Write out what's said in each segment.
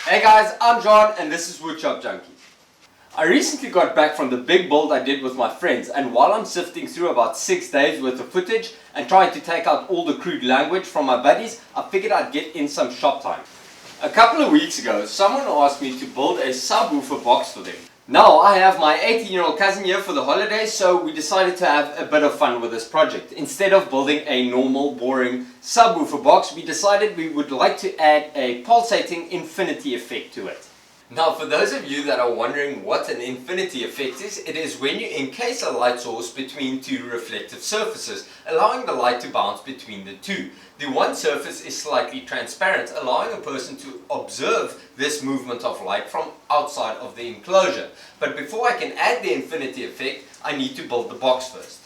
Hey guys, I'm John and this is Woodshop Junkies. I recently got back from the big build I did with my friends, and while I'm sifting through about 6 days worth of footage and trying to take out all the crude language from my buddies, I figured I'd get in some shop time. A couple of weeks ago, someone asked me to build a subwoofer box for them. Now I have my 18-year-old cousin here for the holidays, so we decided to have a bit of fun with this project. Instead of building a normal, boring subwoofer box, we decided we would like to add a pulsating infinity effect to it. Now, for those of you that are wondering what an infinity effect is, it is when you encase a light source between two reflective surfaces, allowing the light to bounce between the two. The one surface is slightly transparent, allowing a person to observe this movement of light from outside of the enclosure. But before I can add the infinity effect, I need to build the box first.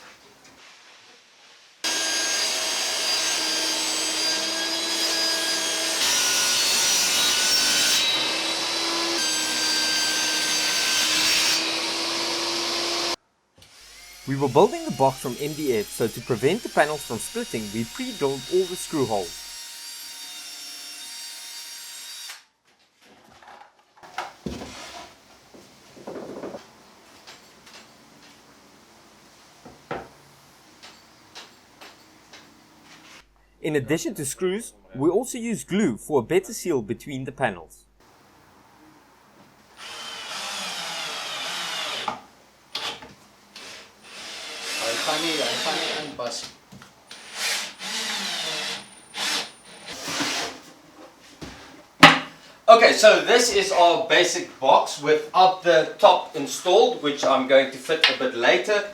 We were building the box from MDF, so to prevent the panels from splitting, we pre-drilled all the screw holes. In addition to screws, we also use glue for a better seal between the panels. Okay, so this is our basic box without the top installed, which I'm going to fit a bit later.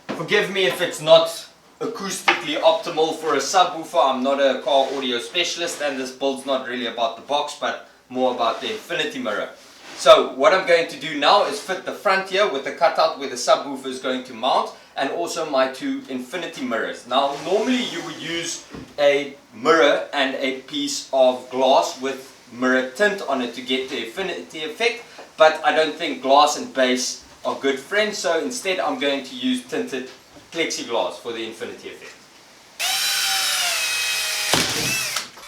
Forgive me if it's not acoustically optimal for a subwoofer. I'm not a car audio specialist, and this build's not really about the box but more about the infinity mirror. So what I'm going to do now is fit the front here with the cutout where the subwoofer is going to mount, and also my two infinity mirrors. Now normally you would use a mirror and a piece of glass with mirror tint on it to get the infinity effect, but I don't think glass and base are good friends, so instead I'm going to use tinted Plexiglas for the infinity effect.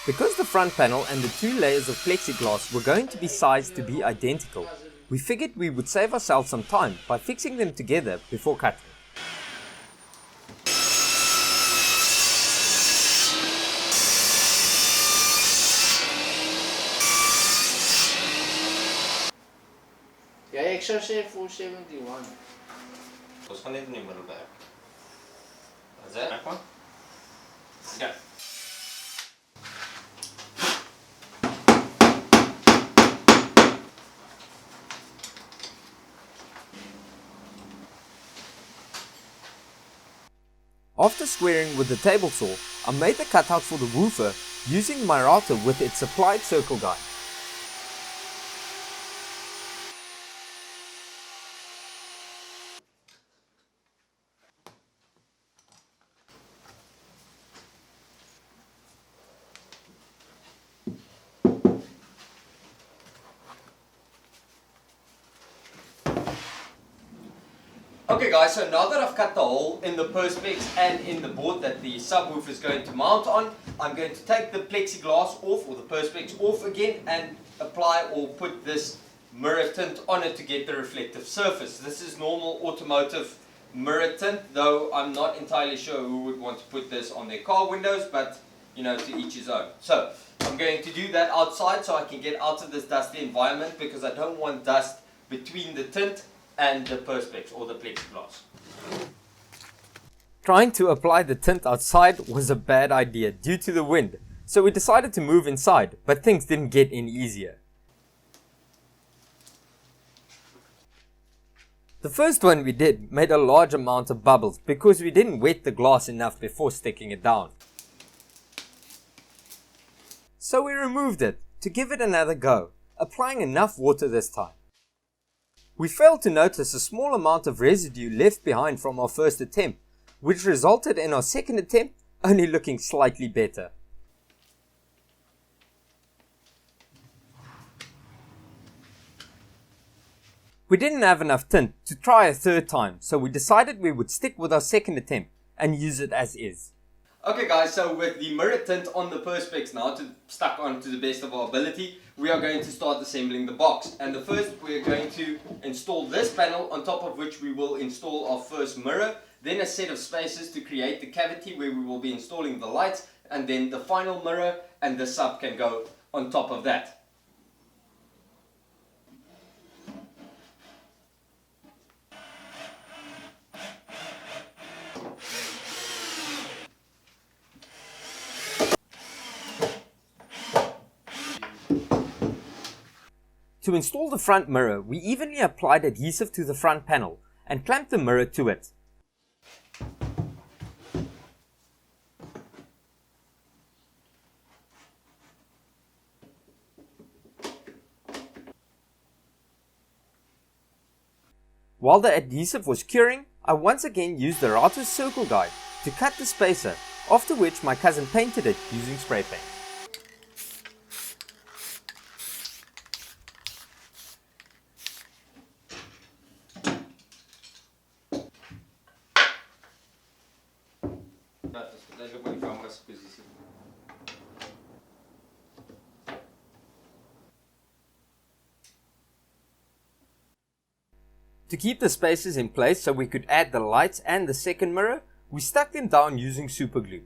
Because the front panel and the two layers of Plexiglas were going to be sized to be identical, we figured we would save ourselves some time by fixing them together before cutting. Ja, ik zou zeggen voor 71. Ons gaan net in die middel werk. Is that? Ja. After squaring with the table saw, I made the cutout for the woofer using my router with its supplied circle guide. Okay guys, so now that I've cut the hole in the perspex and in the board that the subwoofer is going to mount on, I'm going to take the plexiglass off, or the perspex off again, and apply or put this mirror tint on it to get the reflective surface. This is normal automotive mirror tint, though I'm not entirely sure who would want to put this on their car windows, but you know, to each his own. So I'm going to do that outside so I can get out of this dusty environment, because I don't want dust between the tint and the perspex or the plexiglass. Trying to apply the tint outside was a bad idea due to the wind, so we decided to move inside, but things didn't get any easier. The first one we did made a large amount of bubbles because we didn't wet the glass enough before sticking it down. So we removed it to give it another go, applying enough water this time. We failed to notice a small amount of residue left behind from our first attempt, which resulted in our second attempt only looking slightly better. We didn't have enough tint to try a third time, so we decided we would stick with our second attempt and use it as is. Okay guys, so with the mirror tint on the perspex now stuck on to the best of our ability, we are going to start assembling the box. And the first we're going to install this panel, on top of which we will install our first mirror, then a set of spacers to create the cavity where we will be installing the lights, and then the final mirror, and the sub can go on top of that. To install the front mirror, we evenly applied adhesive to the front panel and clamped the mirror to it. While the adhesive was curing, I once again used the router's circle guide to cut the spacer, after which my cousin painted it using spray paint. To keep the spacers in place so we could add the lights and the second mirror, we stuck them down using super glue.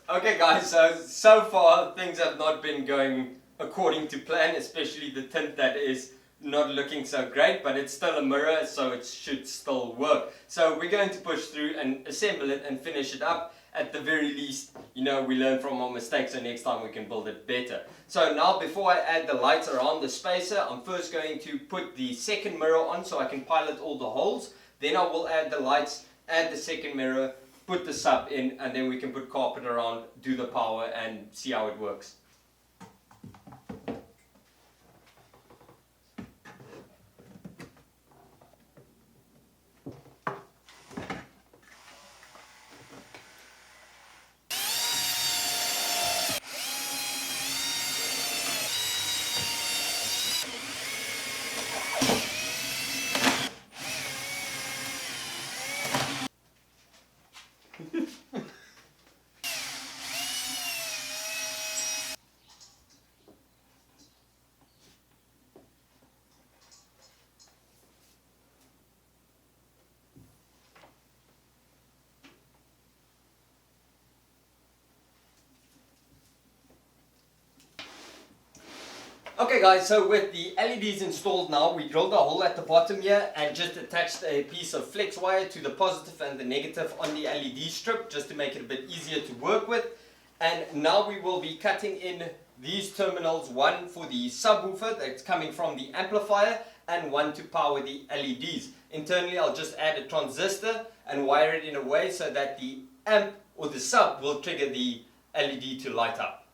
Okay guys, so far things have not been going according to plan, especially the tint that is not looking so great, but it's still a mirror, so it should still work. So we're going to push through and assemble it and finish it up. At the very least, you know, we learn from our mistakes, so next time we can build it better. So now, before I add the lights around the spacer, I'm first going to put the second mirror on so I can pilot all the holes. Then I will add the lights, add the second mirror, put the sub in, and then we can put carpet around, do the power, and see how it works. Okay guys, so with the LEDs installed now, we drilled a hole at the bottom here and just attached a piece of flex wire to the positive and the negative on the LED strip, just to make it a bit easier to work with. And now we will be cutting in these terminals, one for the subwoofer that's coming from the amplifier and one to power the LEDs. Internally I'll just add a transistor and wire it in a way so that the amp or the sub will trigger the LED to light up.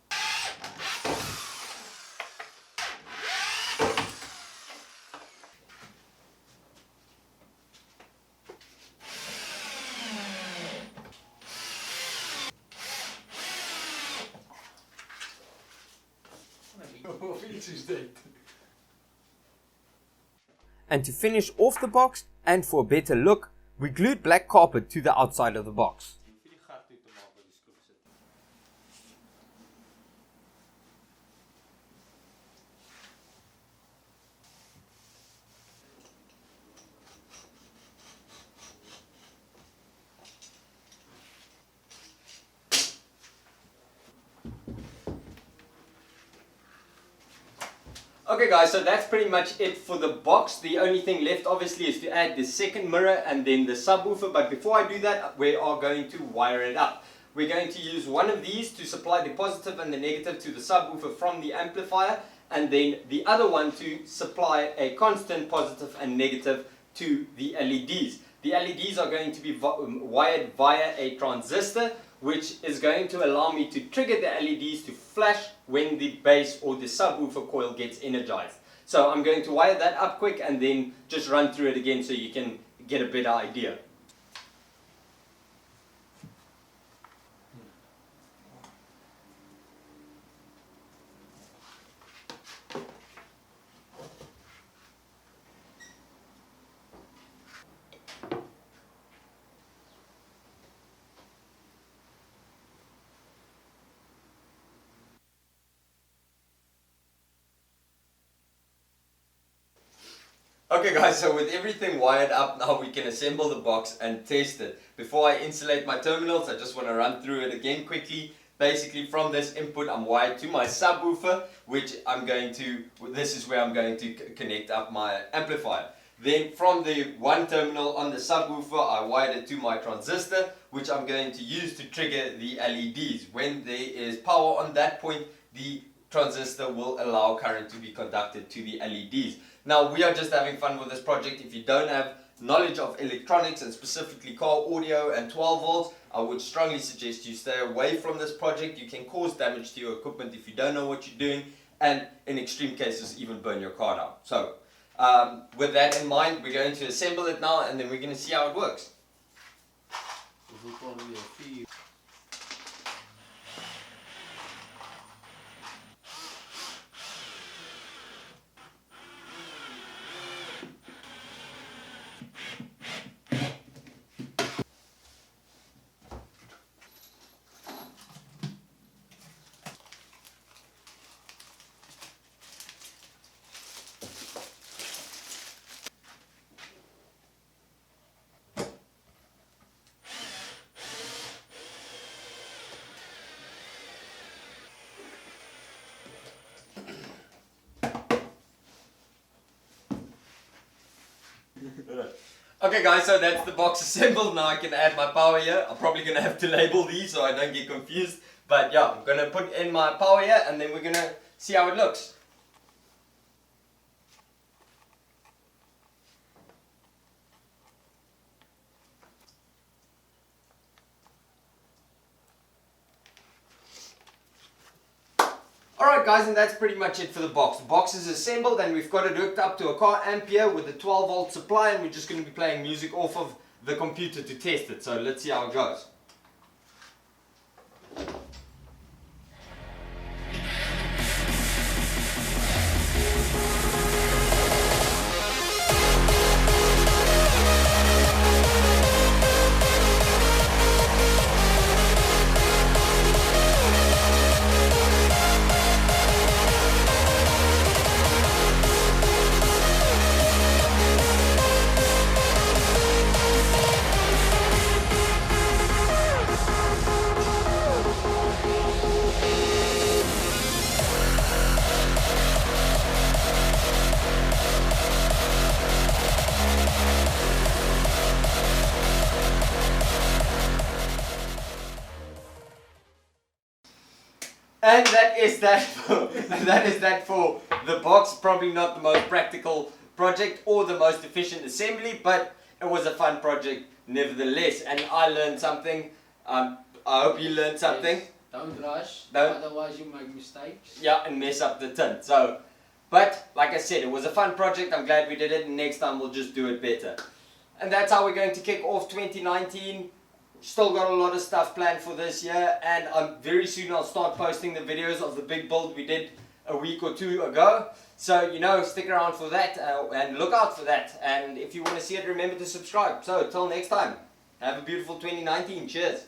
And to finish off the box, and for a better look, we glued black carpet to the outside of the box. Okay guys, so that's pretty much it for the box. The only thing left obviously is to add the second mirror and then the subwoofer, but before I do that, we are going to wire it up. We're going to use one of these to supply the positive and the negative to the subwoofer from the amplifier, and then the other one to supply a constant positive and negative to the LEDs. The LEDs are going to be wired via a transistor, which is going to allow me to trigger the LEDs to flash when the base or the subwoofer coil gets energized. So I'm going to wire that up quick and then just run through it again so you can get a better idea. Okay guys, so with everything wired up now, we can assemble the box and test it. Before I insulate my terminals, I just want to run through it again quickly. Basically, from this input I'm wired to my subwoofer, which this is where I'm going to connect up my amplifier. Then from the one terminal on the subwoofer, I wired it to my transistor, which I'm going to use to trigger the LEDs. When there is power on that point, the transistor will allow current to be conducted to the LEDs. Now, we are just having fun with this project. If you don't have knowledge of electronics and specifically car audio and 12 volts, I would strongly suggest you stay away from this project. You can cause damage to your equipment if you don't know what you're doing, and in extreme cases even burn your car down. So with that in mind, we're going to assemble it now, and then we're going to see how it works. Okay guys, so that's the box assembled. Now I can add my power here. I'm probably going to have to label these so I don't get confused. But yeah, I'm going to put in my power here, and then we're going to see how it looks. Alright guys, and that's pretty much it for the box. The box is assembled and we've got it hooked up to a car amp here with a 12 volt supply, and we're just going to be playing music off of the computer to test it. So let's see how it goes. And that is that for the box. Probably not the most practical project or the most efficient assembly, but it was a fun project nevertheless. And I learned something. I hope you learned something. Yes. Don't rush, Don't. otherwise you make mistakes. Yeah, and mess up the tint. So, but like I said, it was a fun project. I'm glad we did it, and next time we'll just do it better. And that's how we're going to kick off 2019. Still got a lot of stuff planned for this year, and very soon I'll start posting the videos of the big build we did a week or two ago. So, stick around for that and look out for that. And if you want to see it, remember to subscribe. So, till next time, have a beautiful 2019. Cheers.